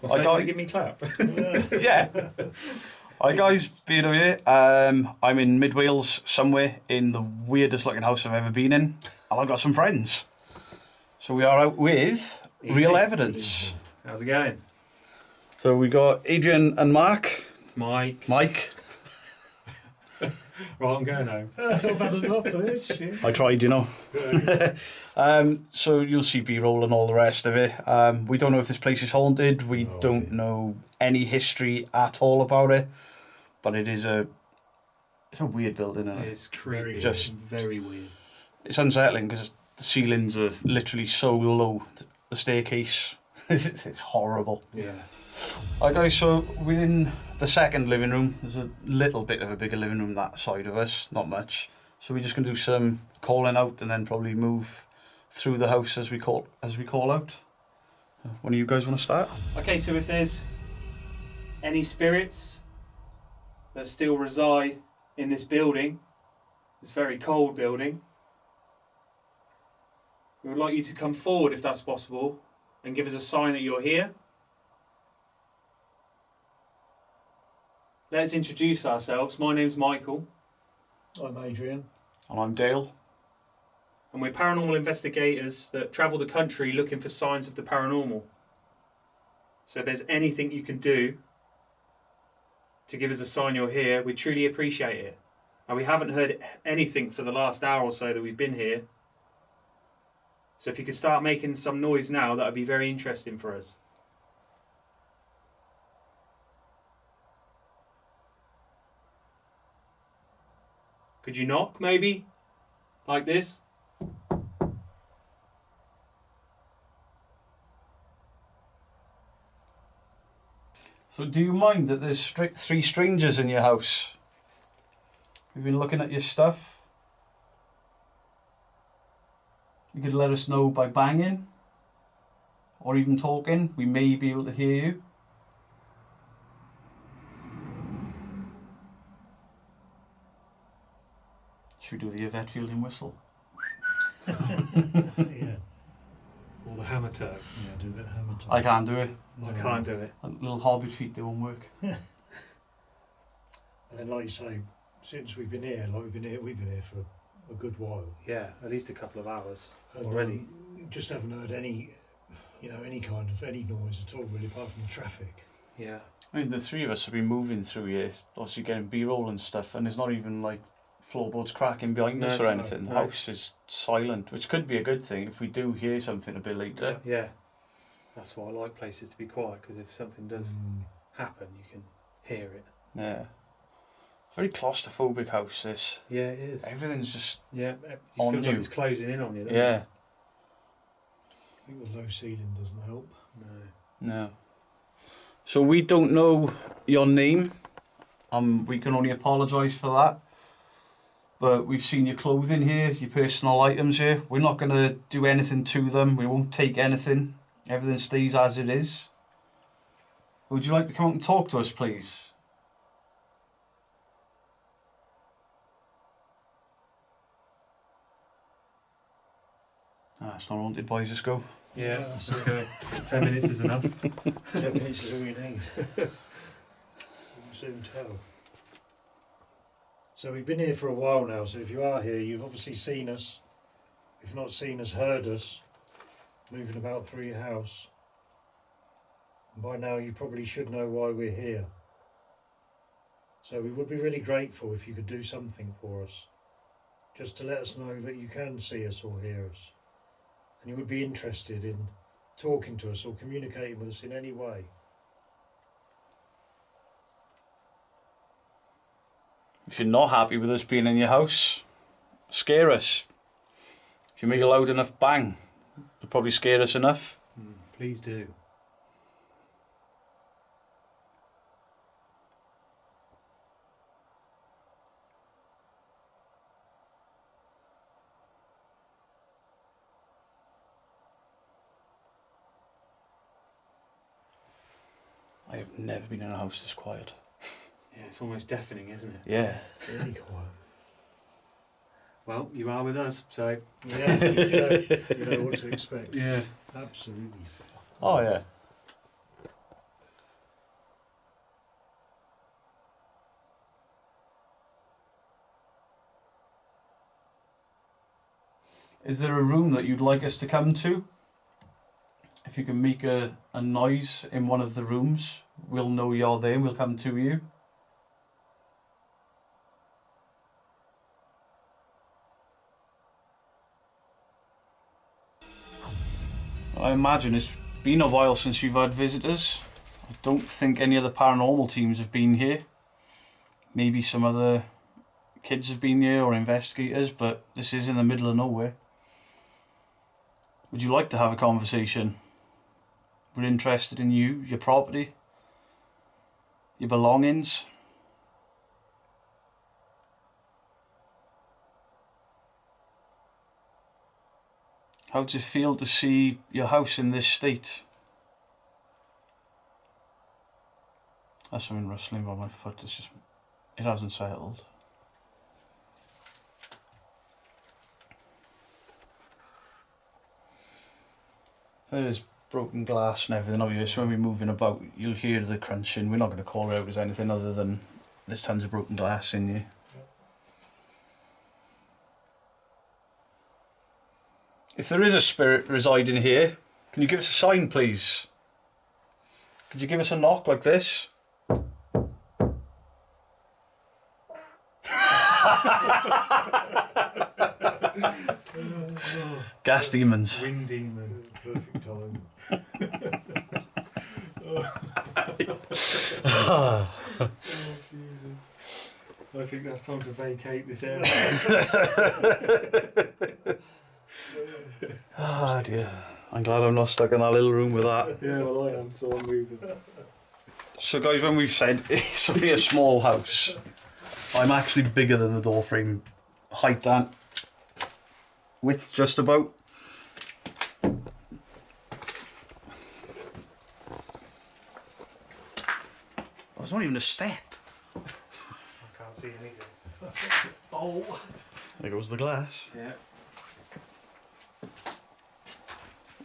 What's that gonna give me clap? Yeah. Hi guys, Beardo here. I'm in mid Wales somewhere in the weirdest looking house I've ever been in, and I've got some friends. So we are out with Real Evidence. How's it going? So we got Adrian and Mark. Mike. Right, I'm going home. That's not bad enough for this shit. I tried, you know. So you'll see B-roll and all the rest of it. We don't know if this place is haunted. We don't know any history at all about it. But it's a weird building, isn't it? It's creepy. Just very weird. It's unsettling because the ceilings are literally so low. The staircase, it's horrible. Yeah. Right guys, so we're in the second living room. There's a little bit of a bigger living room that side of us, not much. So we're just gonna do some calling out and then probably move through the house as we call out. One of you guys want to start? Okay, so if there's any spirits that still reside in this building, this very cold building, we would like you to come forward if that's possible and give us a sign that you're here. Let's introduce ourselves. My name's Michael. I'm Adrian. And I'm Dale. And we're paranormal investigators that travel the country looking for signs of the paranormal. So if there's anything you can do to give us a sign you're here, we truly appreciate it. And we haven't heard anything for the last hour or so that we've been here. So if you could start making some noise now, that would be very interesting for us. Could you knock, maybe? Like this? So do you mind that there's three strangers in your house? We've been looking at your stuff. You could let us know by banging or even talking. We may be able to hear you. Should we do the Yvette Fielding whistle? Yeah. Or the hammer toe. Yeah, do that hammer time. I can't do it. I can't do it. Little hobbit feet, they won't work. And then, like you say, since we've been here for a good while. Yeah, at least a couple of hours And, already. We just haven't heard any noise at all, really, apart from the traffic. Yeah. I mean, the three of us have been moving through here, obviously getting B-roll and stuff, and there's not even like floorboards cracking behind us or anything. The house is silent, which could be a good thing if we do hear something a bit later. Yeah. That's why I like places to be quiet, because if something does happen, you can hear it. Yeah. Very claustrophobic house, this. Yeah, it is. Everything's just... Yeah, it on feels you. like it's closing in on you. doesn't Yeah. it? I think the low ceiling doesn't help. No. So we don't know your name. We can only apologise for that. But we've seen your clothing here, your personal items here. We're not going to do anything to them. We won't take anything. Everything stays as it is. Would you like to come out and talk to us, please? It's not haunted, boys. Just go. Yeah, Yeah, so- okay. 10 minutes is enough. 10 minutes is all you need. You'll soon tell. So we've been here for a while now, so if you are here, you've obviously seen us. If not seen us, heard us, moving about through your house. And by now you probably should know why we're here. So we would be really grateful if you could do something for us, just to let us know that you can see us or hear us. And you would be interested in talking to us or communicating with us in any way. If you're not happy with us being in your house, scare us. If you make a loud enough bang, it'll probably scare us enough. Please do. I have never been in a house this quiet. Yeah, it's almost deafening, isn't it? Yeah. Really quiet. Well, you are with us, so... Yeah, you know what to expect. Yeah. Absolutely. Oh yeah. Is there a room that you'd like us to come to? If you can make a noise in one of the rooms, we'll know you're there and we'll come to you. I imagine it's been a while since you've had visitors. I don't think any of the paranormal teams have been here. Maybe some other kids have been here or investigators, but this is in the middle of nowhere. Would you like to have a conversation? We're interested in you, your property, your belongings. How does it feel to see your house in this state? That's something rustling by my foot. It's just, it hasn't settled. There's broken glass and everything over here, so when we're moving about, you'll hear the crunching. We're not going to call it out as anything other than there's tons of broken glass in here. If there is a spirit residing here, can you give us a sign, please? Could you give us a knock like this? Gas demons. Wind demon. Perfect time. Oh, Jesus. I think that's time to vacate this area. Ah, dear. I'm glad I'm not stuck in that little room with that. Yeah, well, I am, so I'm moving. So, guys, when we've said it's only a small house, I'm actually bigger than the door frame height and width, just about. There's not even a step. I can't see anything. Oh! There goes the glass. Yeah.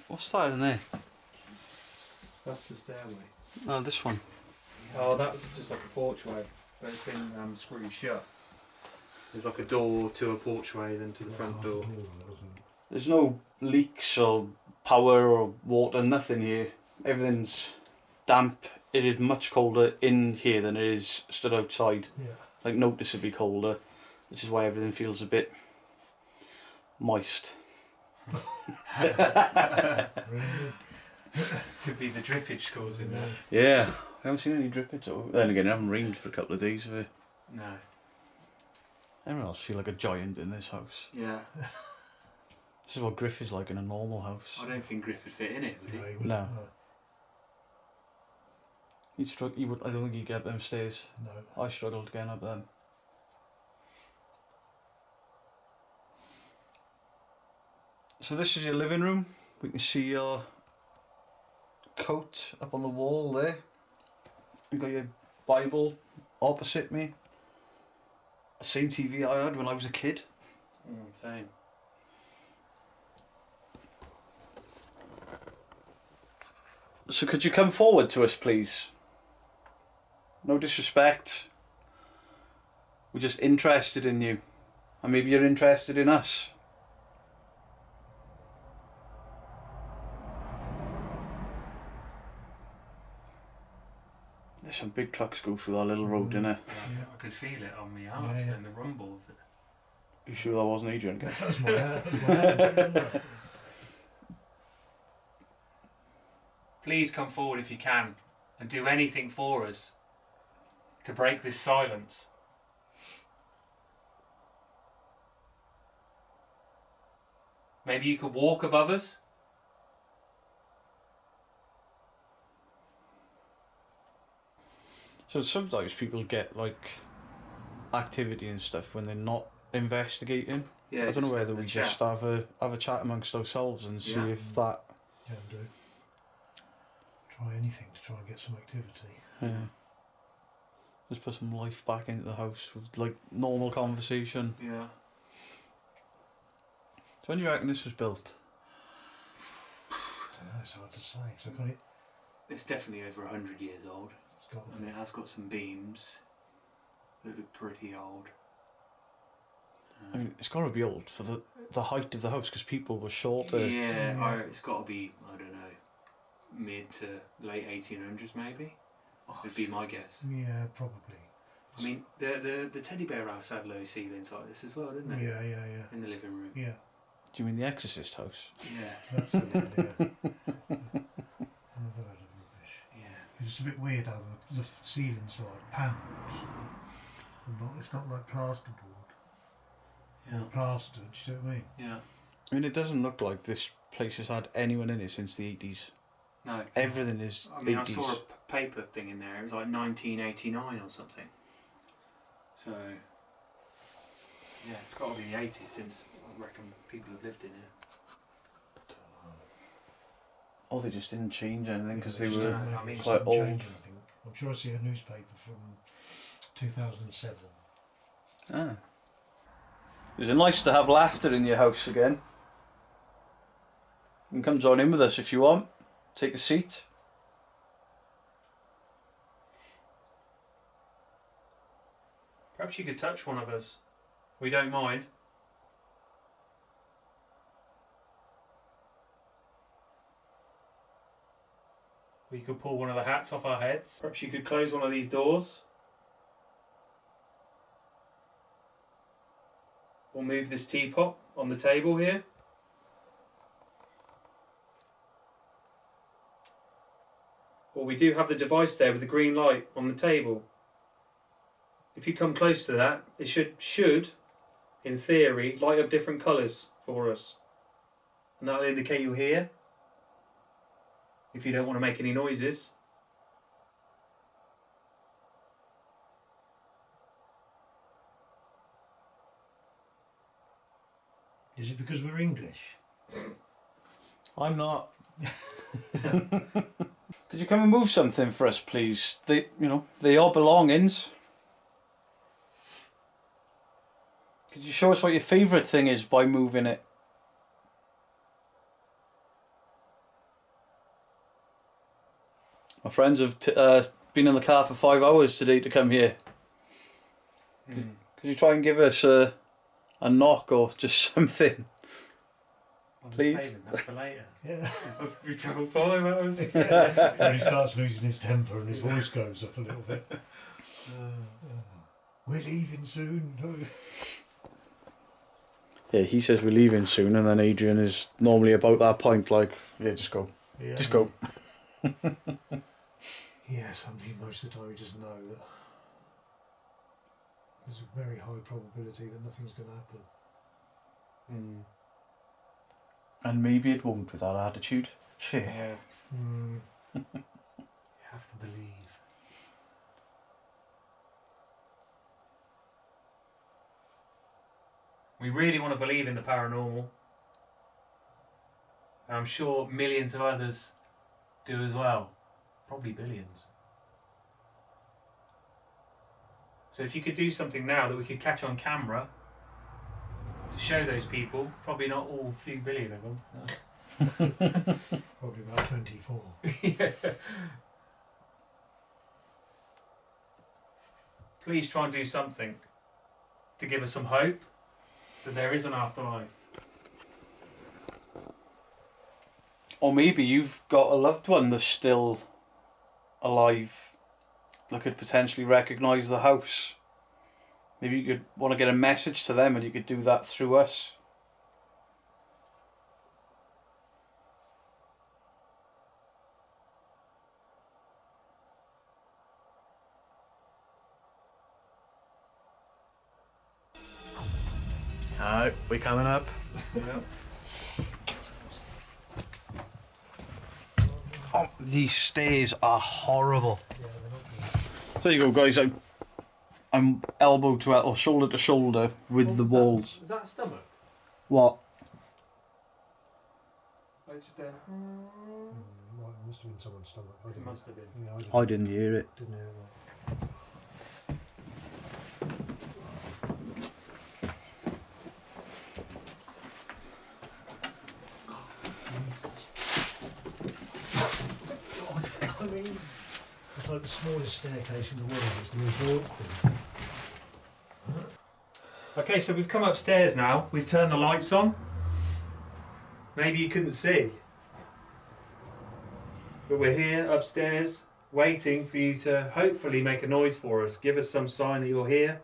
What's that in there? That's the stairway. No, this one. Oh, that was just like a porchway, but it's been screwed shut. There's like a door to a porchway, then to the front door. There's no leaks or power or water, nothing here. Everything's damp. It is much colder in here than it is stood outside. Yeah. Like noticeably colder, which is why everything feels a bit moist. Could be the drippage causing that. Yeah, I haven't seen any drippage. Then again, it hasn't rained for a couple of days, have it? No. Everyone else feel like a giant in this house. Yeah. This is what Griff is like in a normal house. I don't think Griff would fit in it, would he? No. He'd struggle. He would. I don't think he'd get up them stairs. No. I struggled getting up them. So this is your living room. We can see your coat up on the wall there. You've got your Bible opposite me. Same TV I had when I was a kid. Same. So could you come forward to us, please? No disrespect. We're just interested in you. And maybe you're interested in us. There's some big trucks go through that little road, innit? Yeah, I could feel it on my arse and the rumble of it. You sure that wasn't Adrian again? That's my hat. Please come forward if you can and do anything for us to break this silence. Maybe you could walk above us? So sometimes people get like activity and stuff when they're not investigating. Yeah, I don't know whether having a we chat. just have a chat amongst ourselves and see Yeah. if that. Can do. Try anything to try and get some activity. Yeah. Just put some life back into the house with like normal conversation. Yeah. So when do you reckon this was built? I don't know, it's hard to say. So I can't, It's definitely over 100 years old, it's got and it has got some beams that look pretty old. I mean, it's got to be old for the height of the house because people were shorter. Yeah, it's got to be, I don't know, mid to late 1800s maybe. Would be my guess. Yeah, probably. I mean, the teddy bear house had low ceilings like this as well, didn't it? Yeah. In the living room. Yeah, Do you mean the Exorcist house? Yeah. that's the idea. Another load of rubbish. Yeah. It's a bit weird how the ceilings are like panels. It's not like plasterboard. Yeah. Or plastered, do you know what I mean? Yeah. I mean, it doesn't look like this place has had anyone in it since the 80s. No. Everything is I mean, 80s. I saw a paper thing in there. It was like 1989 or something. So, yeah, it's got to be the 80s since I reckon people have lived in here. Oh, they just didn't change anything because they Just were didn't make- I mean, just quite didn't old. change anything. I'm sure I see a newspaper from 2007. Ah. Is it nice to have laughter in your house again? You can come join in with us if you want. Take a seat. Perhaps you could touch one of us. We don't mind. We could pull one of the hats off our heads. Perhaps you could close one of these doors. Or move this teapot on the table here. Or we do have the device there with the green light on the table. If you come close to that, it should, in theory, light up different colours for us. And that'll indicate you're here. If you don't want to make any noises. Is it because we're English? I'm not. Could you come and move something for us, please? They are belongings. Could you show us what your favourite thing is by moving it? My friends have been in the car for 5 hours today to come here. Could you try and give us a knock or just something? I'm Please? saving that for later. Yeah. We travelled 5 hours. When he starts losing his temper and his voice goes up a little bit. We're leaving soon. Yeah, he says we're leaving soon, and then Adrian is normally about that point, like, yeah, just go. Yeah. Just go. Yeah, somebody most of the time you just know that there's a very high probability that nothing's going to happen. And maybe it won't with that attitude. Yeah. You have to believe. We really want to believe in the paranormal. And I'm sure millions of others do as well. Probably billions. So if you could do something now that we could catch on camera to show those people, probably not all few billion of them. So. Probably about 24. Yeah. Please try and do something to give us some hope that there is an afterlife. Or maybe you've got a loved one that's still alive that could potentially recognise the house. Maybe you could want to get a message to them and you could do that through us. Alright, we're coming up. Yeah. Oh, these stairs are horrible. Yeah, they're not good. There you go, guys. I'm elbow to or shoulder to shoulder with the walls. Is that a stomach? What? Must have been someone's stomach. It must have been. Yeah, I didn't hear it. didn't hear that. I mean, it's like the smallest staircase in the world. It's the most awkward. Okay, so we've come upstairs now. We've turned the lights on. Maybe you couldn't see. But we're here upstairs waiting for you to hopefully make a noise for us. Give us some sign that you're here.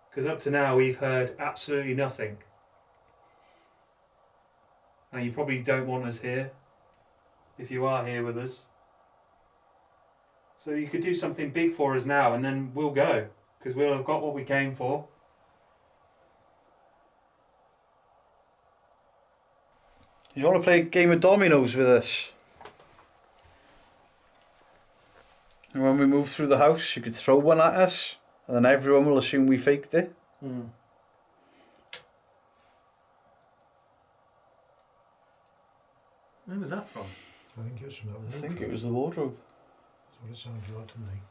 Because up to now we've heard absolutely nothing. And you probably don't want us here if you are here with us. So you could do something big for us now and then we'll go. Because we'll have got what we came for. You want to play a game of dominoes with us? And when we move through the house, you could throw one at us, and then everyone will assume we faked it. Mm. Where was that from? I think it was from that I wardrobe. think it was the wardrobe. That's what it sounded like to me.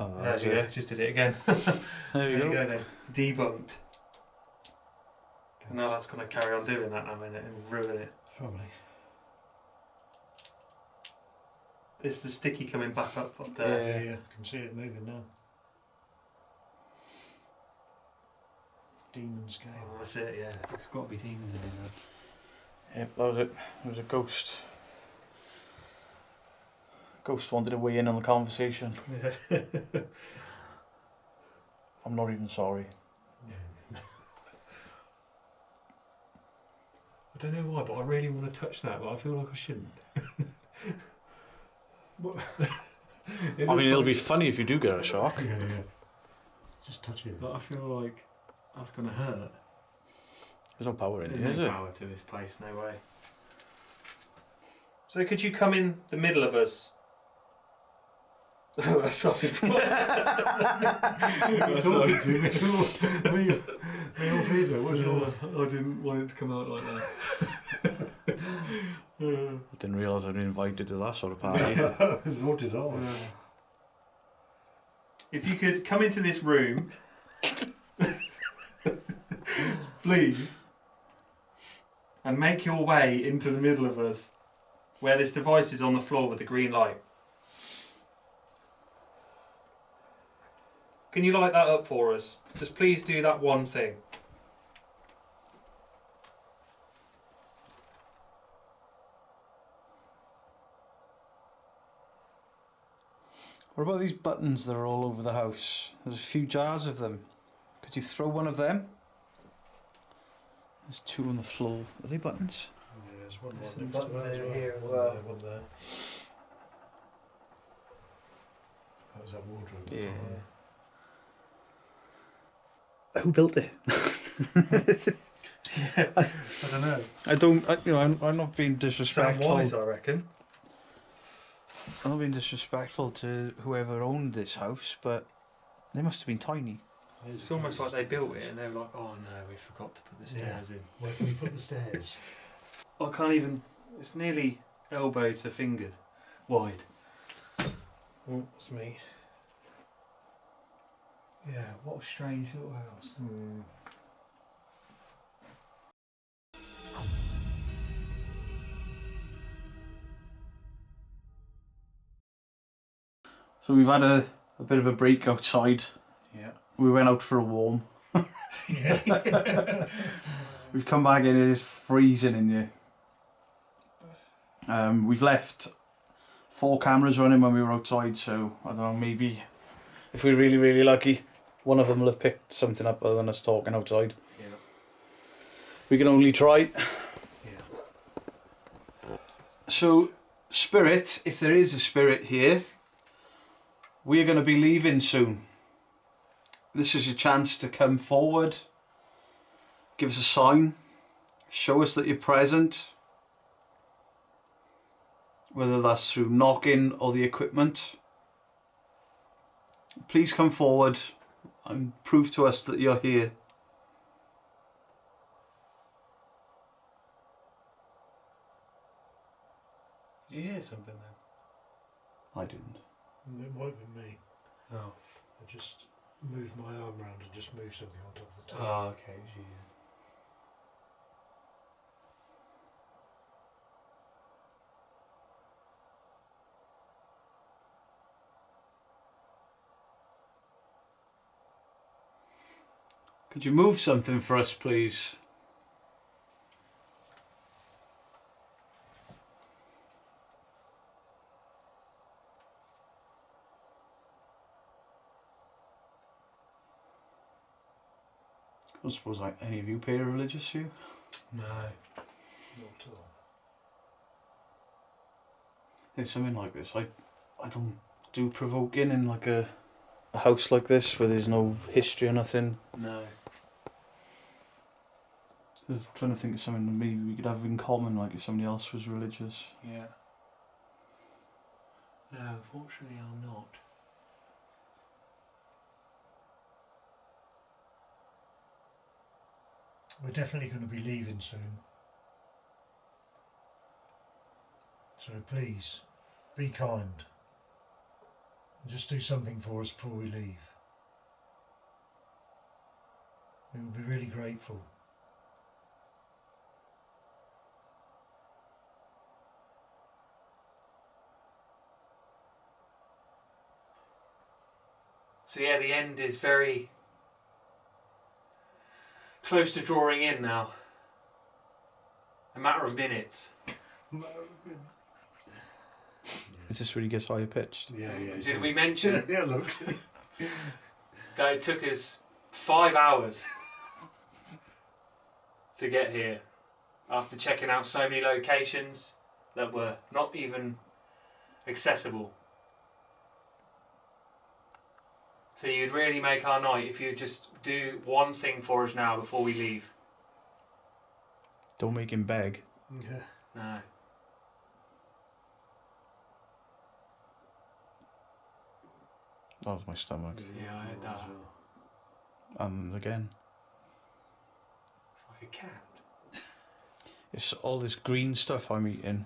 Oh, that There was we go, it. just did it again. There you go. then. Debunked. Now that's going to carry on doing that now, innit, and ruin it. Probably. It's the sticky coming back up Yeah, there. yeah, I can see it moving now. Demon scale. Oh, that's it, yeah. There's got to be demons in there. Yep, that was it. It was a ghost. Ghost wanted to weigh in on the conversation. Yeah. I'm not even sorry. I don't know why, but I really want to touch that, but I feel like I shouldn't. I mean, it'll be funny if you do get a shock. Yeah, yeah. Just touch it. But I feel like that's going to hurt. There's no power in There's it, no is it? power to this place, no way. So could you come in the middle of us? That's something. You're talking to me. Me or Peter, what's your... I didn't want it to come out like that. I didn't realise I'd been invited to that sort of party. Nor did I. If you could come into this room, please, and make your way into the middle of us, where this device is on the floor with the green light. Can you light that up for us? Just please do that one thing. What about these buttons that are all over the house? There's a few jars of them. Could you throw one of them? There's two on the floor. Are they buttons? Yeah, there's one There's right some next to buttons that as over well. here as One well. there, one there. That was that wardrobe. Yeah. Yeah. Who built it? I don't know. I don't. I'm not being Sam disrespectful. Wise, I reckon. I'm not being disrespectful to whoever owned this house, but they must have been tiny. It's almost like they built it and they were like, oh no, we forgot to put the stairs in. Where can we put the stairs? I can't even. It's nearly elbow to finger wide. Oh, it's me. Yeah, what a strange little house. So we've had a bit of a break outside. Yeah. We went out for a warm. We've come back in, it is freezing in here. We've left 4 cameras running when we were outside, so I don't know, maybe if we're really, really lucky, one of them will have picked something up other than us talking outside. Yeah. We can only try. Yeah. So, spirit, if there is a spirit here, we're going to be leaving soon. This is your chance to come forward, give us a sign, show us that you're present, whether that's through knocking or the equipment. Please come forward and prove to us that you're here. Did you hear something then? I didn't. It might be me. Oh. I just moved my arm around and just moved something on top of the table. Oh, okay. It was you. Could you move something for us, please? I don't suppose like any of you pay religious to you? No. Not at all. It's something like this. I don't do provoking in like a house like this where there's no history or nothing. No. I was trying to think of something that maybe we could have in common, like if somebody else was religious. Yeah. No, unfortunately I'm not. We're definitely going to be leaving soon. So please, be kind. And just do something for us before we leave. We would be really grateful. So yeah, the end is very close to drawing in now. A matter of minutes. Is this really gets higher pitched? Yeah. Did we mention Yeah, look. that it took us 5 hours to get here after checking out so many locations that were not even accessible? So you'd really make our night if you just do one thing for us now before we leave. Don't make him beg. Yeah. No. That was my stomach. Yeah, I had that. And again, It's like a cat. it's all this green stuff I'm eating.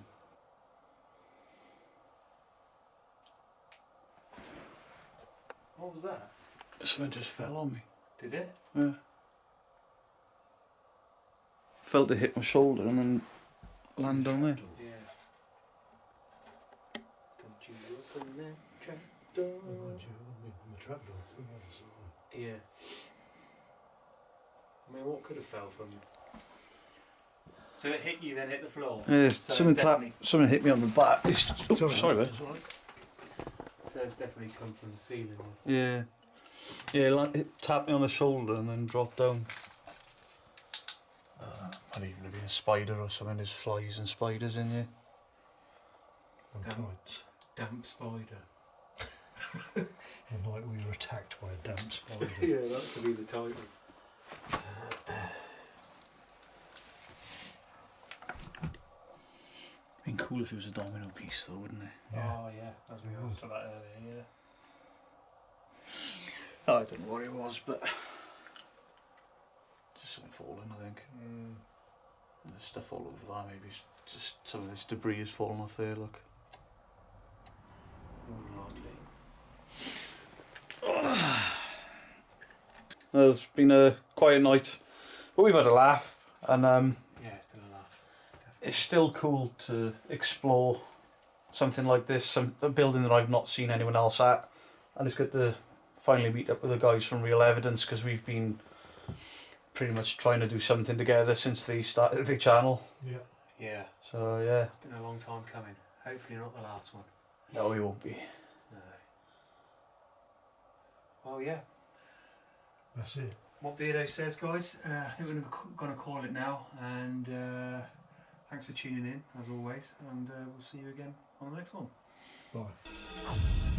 What was that? Something just fell on me. Did it? Yeah. Felt it hit my shoulder and then land on there. Yeah. Don't you open that trap door? The trapdoor. Yeah. I mean, what could have fell from? So it hit you, then hit the floor. Yeah, So something it's definitely- something hit me on the back. Oh, sorry, mate. So it's definitely come from the ceiling. Yeah. Yeah, like it tapped me on the shoulder and then dropped down. Might even have been a spider or something. There's flies and spiders in here. Damp spider. The night we were attacked by a damp spider. Yeah, that could be the title. Been cool if it was a domino piece, though, wouldn't it? Yeah. Oh yeah, as we asked for that earlier. Yeah. Oh, I don't know what it was, but just something falling, I think. Mm. There's stuff all over there. Maybe it's just some of this debris has fallen off there. Look. More likely. Well, it's been a quiet night, but we've had a laugh, and Yeah, it's been a laugh. Definitely. it's still cool to explore something like this, a building that I've not seen anyone else at, and it's good to finally meet up with the guys from Real Evidence, because we've been pretty much trying to do something together since they started the channel. Yeah. Yeah, So yeah, it's been a long time coming. Hopefully not the last one. no, we won't be. No. Well, yeah. That's it. What Beardo says, guys. I think we're going to call it now. And thanks for tuning in, as always. And we'll see you again on the next one. Bye.